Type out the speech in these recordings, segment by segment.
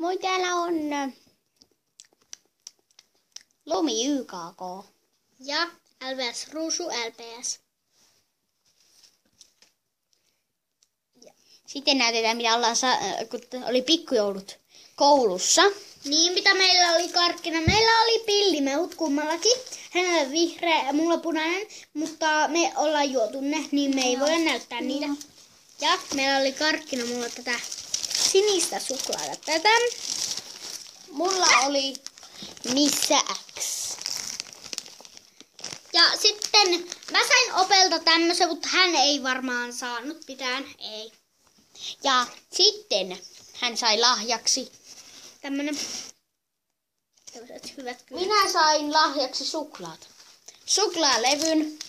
Moi, täällä on Lumi YKK. Ja LVS Ruusu LPS. Sitten näytetään, mitä ollaan kun oli pikkujoulut koulussa. Niin, mitä meillä oli karkkina. Meillä oli pillimehut kummallakin. Hänellä vihreä ja mulla punainen, mutta me ollaan juotu ne, niin me ei voida näyttää niitä. Ja meillä oli karkkina, mulla tätä sinistä suklaata. Tätä. Mulla oli Missä X. Ja sitten mä sain Opelta tämmösen, mutta hän ei varmaan saanut mitään. Ei. Ja sitten hän sai lahjaksi. Tämmönen. Tämmöiset hyvät kyllä. Minä sain lahjaksi suklaat. Suklaalevyn.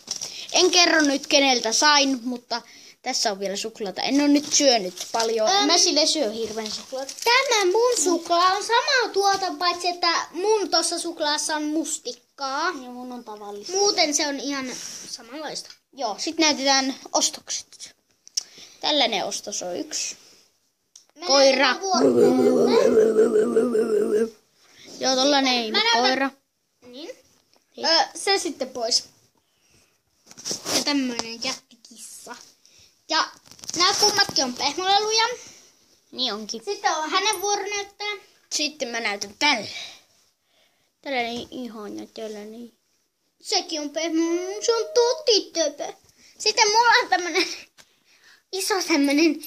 En kerro nyt keneltä sain, mutta tässä on vielä suklaata. En ole nyt syönyt paljon. Mä sille syö hirveän suklaata. Tämä mun suklaa on sama tuota, paitsi että mun tossa suklaassa on mustikkaa. Ja mun on tavallista. Muuten se on ihan samanlaista. Joo, sit näytetään ostokset. Tällainen ostos on yksi. Koira. Joo, tollanen koira. Niin. Se sitten pois. Ja tämmönen jättikissa. Ja nämä kummatkin on pehmoleluja. Niin onkin. Sitten on hänen vuoro näyttää. Sitten mä näytän tälle. Tällainen ihana, tällainen. Sekin on pehmolelu. Se on tosi töpö. Sitten mulla on tämmönen iso tämmönen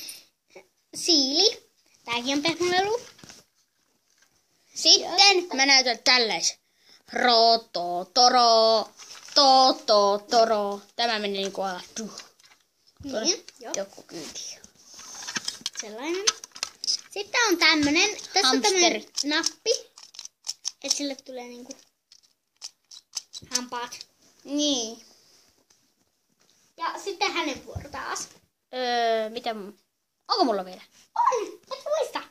siili. Tääkin on pehmolelu. Sitten mä näytän tällaisen. Toro. Tämä meni niinku alas. Niin, joo. Joku kyyti. Sellainen. Sitten on tämmönen. Tässä on tämmönen nappi. Että sille tulee niinku hampaat. Niin. Ja sitten hänen vuoro taas. Mitä? Onko mulla vielä? On! Et muista.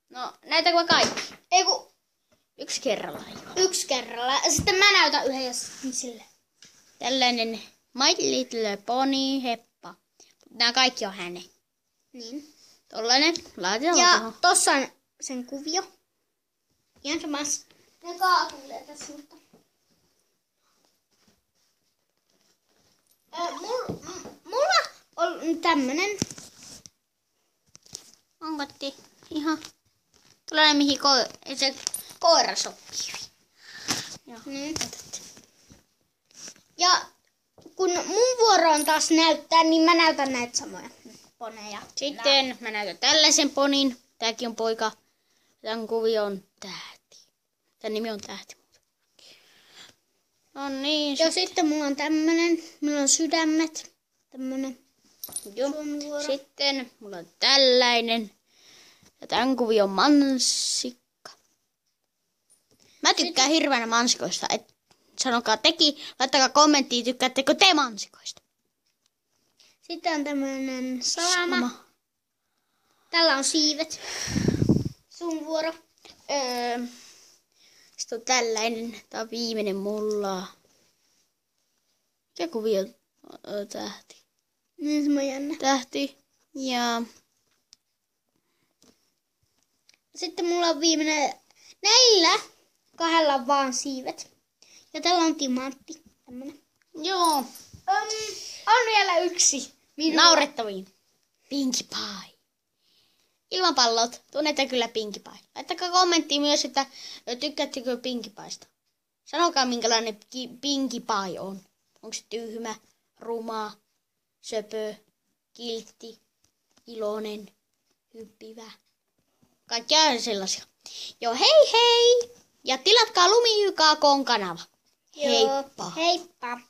No, näytänkö mä kaikki? Ei kun Yksi kerrallaan. yksi kerralla. Ja sitten mä näytän yhden sille. Tällainen My Little Pony Heppa. Nämä kaikki on hänen. Niin. Tollainen. Laitetaan Ja tuohon. tossa on sen kuvio. Ihan samassa. Ne kaatuilee tässä, mutta... Mulla on tämmönen. Onko ihan tällainen, mihin se koira sopii. Joo. Niin. Ja kun mun vuoro on taas näyttää, niin mä näytän näitä samoja poneja. Sitten mä näytän tällaisen ponin. Tääkin on poika. Tän kuvio on tähti. Tän nimi on tähti. No niin. Ja sitten mulla on tämmönen. Mulla on sydämet. Tämmönen. Joo. Sun vuoro. Sitten mulla on tällainen. Ja tän kuvio on mansikka. Mä tykkään hirveänä mansikoista. Sanokaa teki, laittakaa kommenttiin, tykkäättekö te mansikoista. Sitten on tämmönen salama. Tällä on siivet. Sun vuoro. Sitten on tällainen. Tää on viimeinen mulla. Mikä kuvio on? Tähti. Niin se on jännä. Tähti. Ja Sitten mulla on viimeinen. Näillä kahdella on vaan siivet. Ja tällä on timantti. Tämmönen. joo. On vielä yksi. Naurettaviin. Pinkie Pie. Ilmapallot. Tunnette kyllä Pinkie Pie. Laittakaa kommenttiin myös, että tykkäättekö Pinkie Piesta. Sanokaa, minkälainen Pinkie Pie on. Onko se tyhmä, ruma, söpö, kiltti, iloinen, hyppivä. Kaikkia sellaisia. Joo, hei hei! Ja tilatkaa Lumi YKK:n kanava. Joo. Heippa! Heippa.